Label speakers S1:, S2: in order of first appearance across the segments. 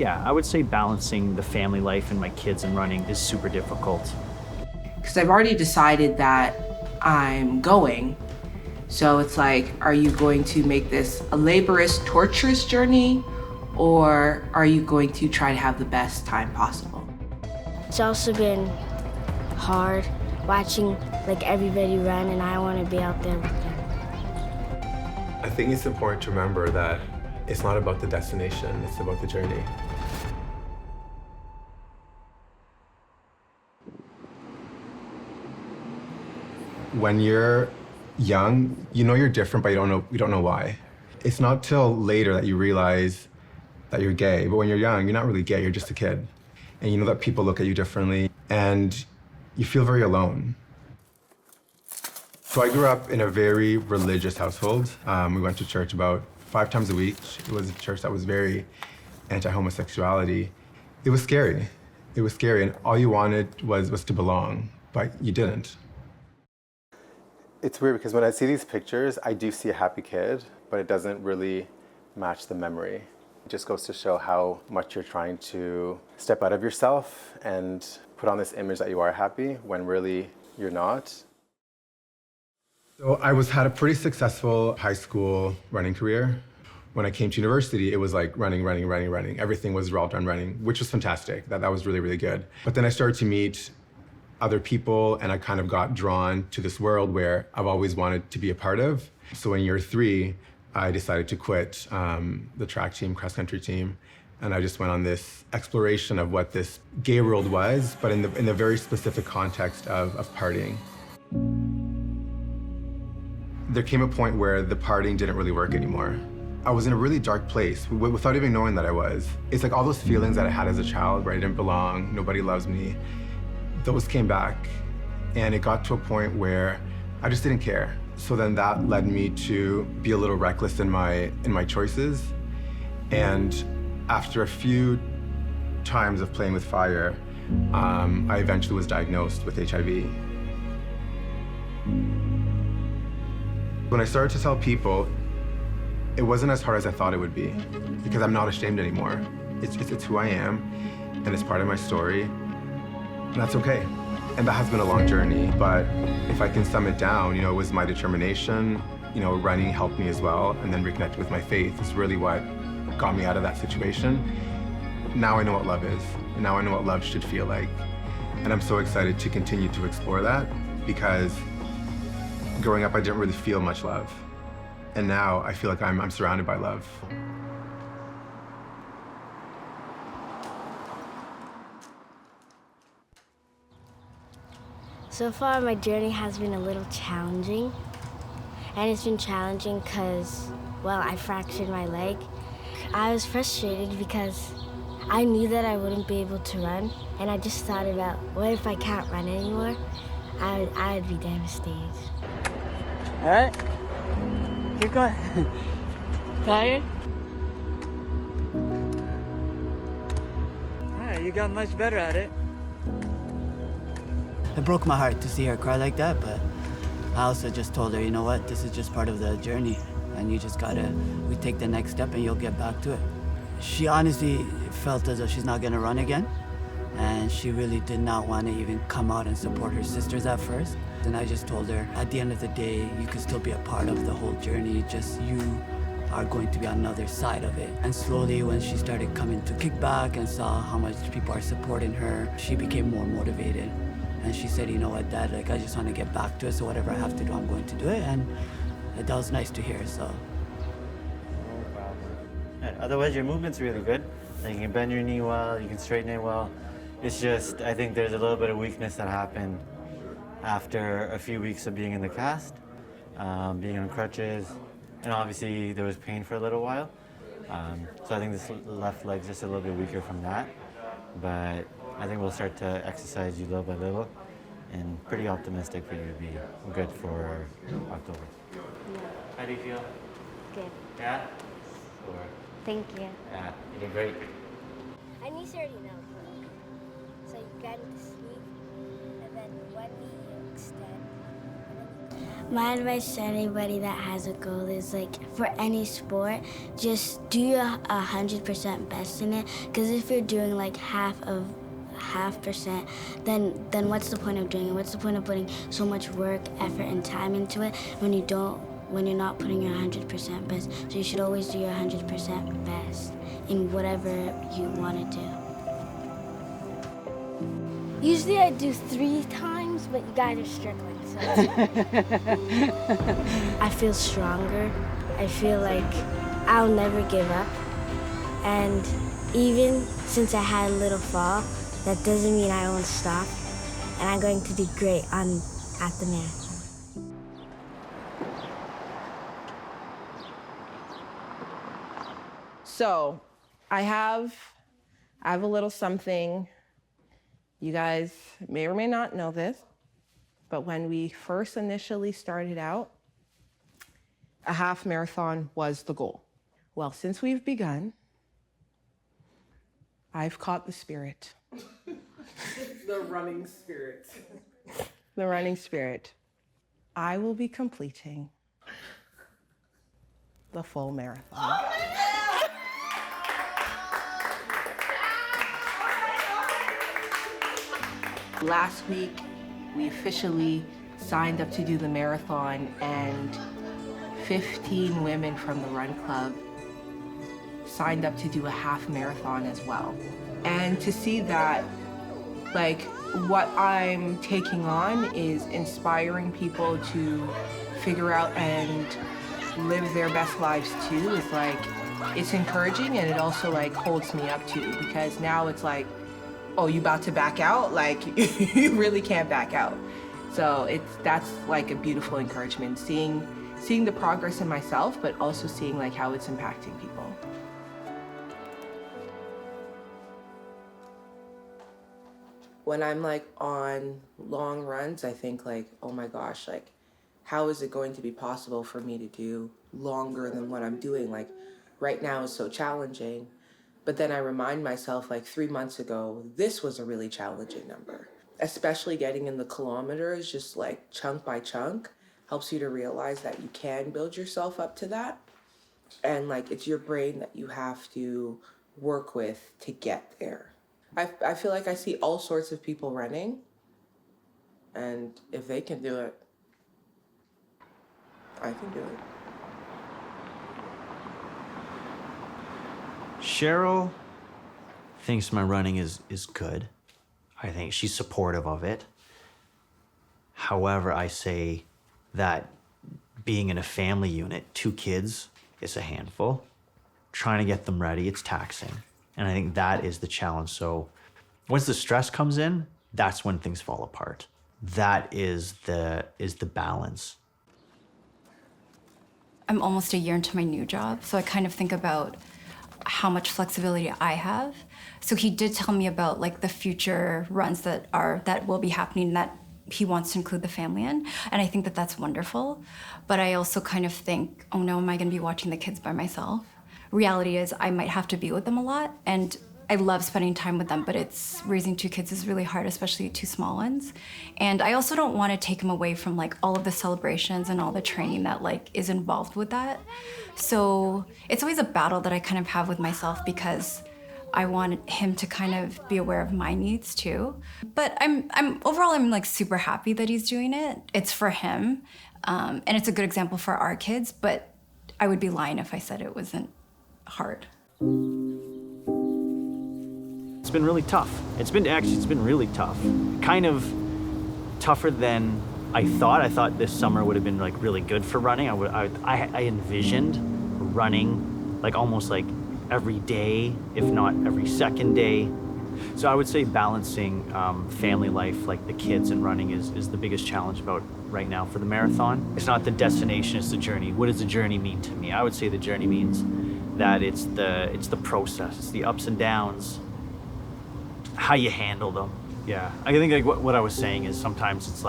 S1: Yeah, I would say balancing the family life and my kids and running is super difficult.
S2: Because I've already decided that I'm going. So it's like, are you going to make this a laborious, torturous journey, or are you going to try to have the best time possible?
S3: It's also been hard watching like everybody run, and I want to be out there with them.
S4: I think it's important to remember that it's not about the destination, it's about the journey. When you're young, you know you're different, but you don't know why. It's not till later that you realize that you're gay, but when you're young, you're not really gay, you're just a kid. And you know that people look at you differently, and you feel very alone. So I grew up in a very religious household. We went to church about 5 times a week. It was a church that was very anti-homosexuality. It was scary. It was scary, and all you wanted was to belong, but you didn't. It's weird because when I see these pictures, I do see a happy kid, but it doesn't really match the memory. It just goes to show how much you're trying to step out of yourself and put on this image that you are happy when really you're not. So I had a pretty successful high school running career. When I came to university, it was like running. Everything was revolved around running, which was fantastic. That was really, really good. But then I started to meet other people, and I kind of got drawn to this world where I've always wanted to be a part of. So in year 3, I decided to quit the track team, cross-country team, and I just went on this exploration of what this gay world was, but in the very specific context of partying. There came a point where the partying didn't really work anymore. I was in a really dark place without even knowing that I was. It's like all those feelings that I had as a child where I didn't belong, nobody loves me, those came back, and it got to a point where I just didn't care. So then that led me to be a little reckless in my choices. And after a few times of playing with fire, I eventually was diagnosed with HIV. When I started to tell people, it wasn't as hard as I thought it would be, because I'm not ashamed anymore. It's who I am, and it's part of my story. And that's okay. And that has been a long journey, but if I can sum it down, it was my determination, running helped me as well, and then reconnecting with my faith is really what got me out of that situation. Now I know what love is, and now I know what love should feel like. And I'm so excited to continue to explore that, because growing up, I didn't really feel much love. And now I feel like I'm surrounded by love.
S3: So far, my journey has been a little challenging. And it's been challenging because, well, I fractured my leg. I was frustrated because I knew that I wouldn't be able to run. And I just thought about, what if I can't run anymore? I would be devastated.
S5: All right, keep going. Tired? All right, you got much better at it.
S6: It broke my heart to see her cry like that, but I also just told her, you know what, this is just part of the journey, and you just we take the next step and you'll get back to it. She honestly felt as though she's not gonna run again, and she really did not want to even come out and support her sisters at first. And I just told her, at the end of the day, you can still be a part of the whole journey, just you are going to be on another side of it. And slowly, when she started coming to kickback and saw how much people are supporting her, she became more motivated. And she said, you know what, Dad, I just want to get back to it, so whatever I have to do, I'm going to do it. And that was nice to hear, so.
S5: No problem. Otherwise, your movement's really good. Like, you can bend your knee well, you can straighten it well. It's just, I think there's a little bit of weakness that happened after a few weeks of being in the cast, being on crutches, and obviously there was pain for a little while. So I think this left leg's just a little bit weaker from that. But I think we'll start to exercise you little by little, and pretty optimistic for you to be good for October.
S3: Yeah.
S5: How do you feel?
S3: Good.
S5: Yeah? Sure.
S3: Thank you.
S5: Yeah, you did great.
S3: I need to already know. So you grab the sleeve, and then one knee you extend, and then you My advice to anybody that has a goal is like for any sport, just do your 100% best in it. Because if you're doing like half percent, then what's the point of doing it? What's the point of putting so much work, effort, and time into it when you're not putting your 100% best? So you should always do your 100% best in whatever you want to do. Usually I do 3 times, but you guys are struggling, so. I feel stronger. I feel like I'll never give up. And even since I had a little fall, that doesn't mean I won't stop. And I'm going to do great at the marathon.
S2: So I have a little something. You guys may or may not know this, but when we first initially started out, a half marathon was the goal. Well, since we've begun, I've caught the spirit. The running spirit. The running spirit. I will be completing the full marathon. Last week, we officially signed up to do the marathon, and 15 women from the Run Club signed up to do a half marathon as well. And to see that, like, what I'm taking on is inspiring people to figure out and live their best lives too. It's like, it's encouraging, and it also like holds me up too, because now it's like, oh, you about to back out? Like, you really can't back out. So that's like a beautiful encouragement, seeing the progress in myself, but also seeing like how it's impacting people. When I'm like on long runs, I think like, oh my gosh, like, how is it going to be possible for me to do longer than what I'm doing? Like, right now is so challenging. But then I remind myself, like 3 months ago, this was a really challenging number. Especially getting in the kilometers, just like chunk by chunk, helps you to realize that you can build yourself up to that. And like, it's your brain that you have to work with to get there. I feel like I see all sorts of people running, and if they can do it, I can do it.
S1: Cheryl thinks my running is good. I think she's supportive of it. However, I say that being in a family unit, 2 kids is a handful. Trying to get them ready, it's taxing. And I think that is the challenge. So once the stress comes in, that's when things fall apart. That is the balance.
S7: I'm almost a year into my new job, so I kind of think about how much flexibility I have. So he did tell me about like the future runs that will be happening that he wants to include the family in, and I think that that's wonderful. But I also kind of think, oh no, am I going to be watching the kids by myself? Reality is I might have to be with them a lot, and I love spending time with them, but raising 2 kids is really hard, especially 2 small ones. And I also don't want to take him away from like all of the celebrations and all the training that like is involved with that. So it's always a battle that I kind of have with myself, because I want him to kind of be aware of my needs too. But overall I'm like super happy that he's doing it. It's for him, and it's a good example for our kids, but I would be lying if I said it wasn't hard.
S1: It's been really tough. It's been really tough. Kind of tougher than I thought. I thought this summer would have been like really good for running. I envisioned running like almost like every day, if not every second day. So I would say balancing family life, like the kids and running, is the biggest challenge about right now for the marathon. It's not the destination, it's the journey. What does the journey mean to me? I would say the journey means that it's the process, it's the ups and downs, how you handle them. Yeah, I think like what I was saying is sometimes it's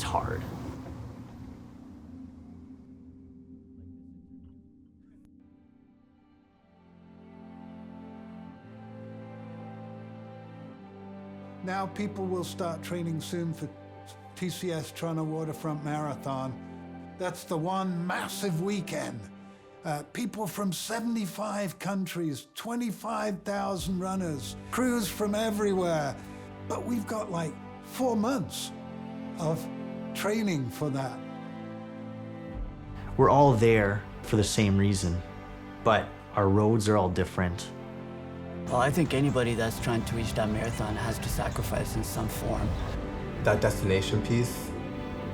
S1: hard.
S8: Now people will start training soon for TCS Toronto Waterfront Marathon. That's the one massive weekend. People from 75 countries, 25,000 runners, crews from everywhere. But we've got like 4 months of training for that.
S1: We're all there for the same reason, but our roads are all different.
S6: Well, I think anybody that's trying to reach that marathon has to sacrifice in some form.
S4: That destination piece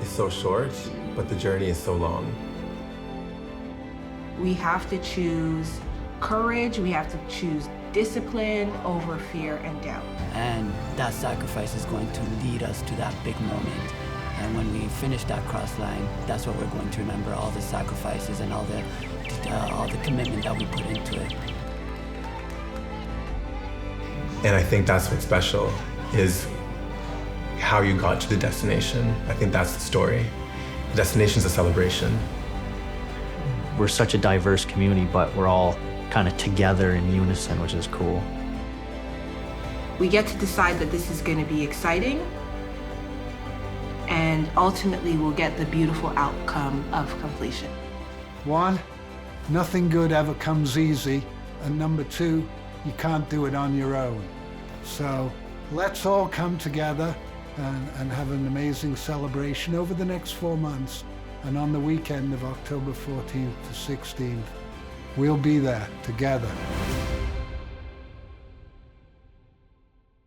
S4: is so short, but the journey is so long.
S2: We have to choose courage, we have to choose discipline over fear and doubt.
S6: And that sacrifice is going to lead us to that big moment. And when we finish that cross line, that's what we're going to remember, all the sacrifices and all the commitment that we put into it.
S4: And I think that's what's special, is how you got to the destination. I think that's the story. The destination's a celebration.
S1: We're such a diverse community, but we're all kind of together in unison, which is cool.
S2: We get to decide that this is going to be exciting, and ultimately we'll get the beautiful outcome of completion.
S8: 1, nothing good ever comes easy. And number 2, you can't do it on your own. So let's all come together and have an amazing celebration over the next 4 months. And on the weekend of October 14th to 16th, we'll be there together.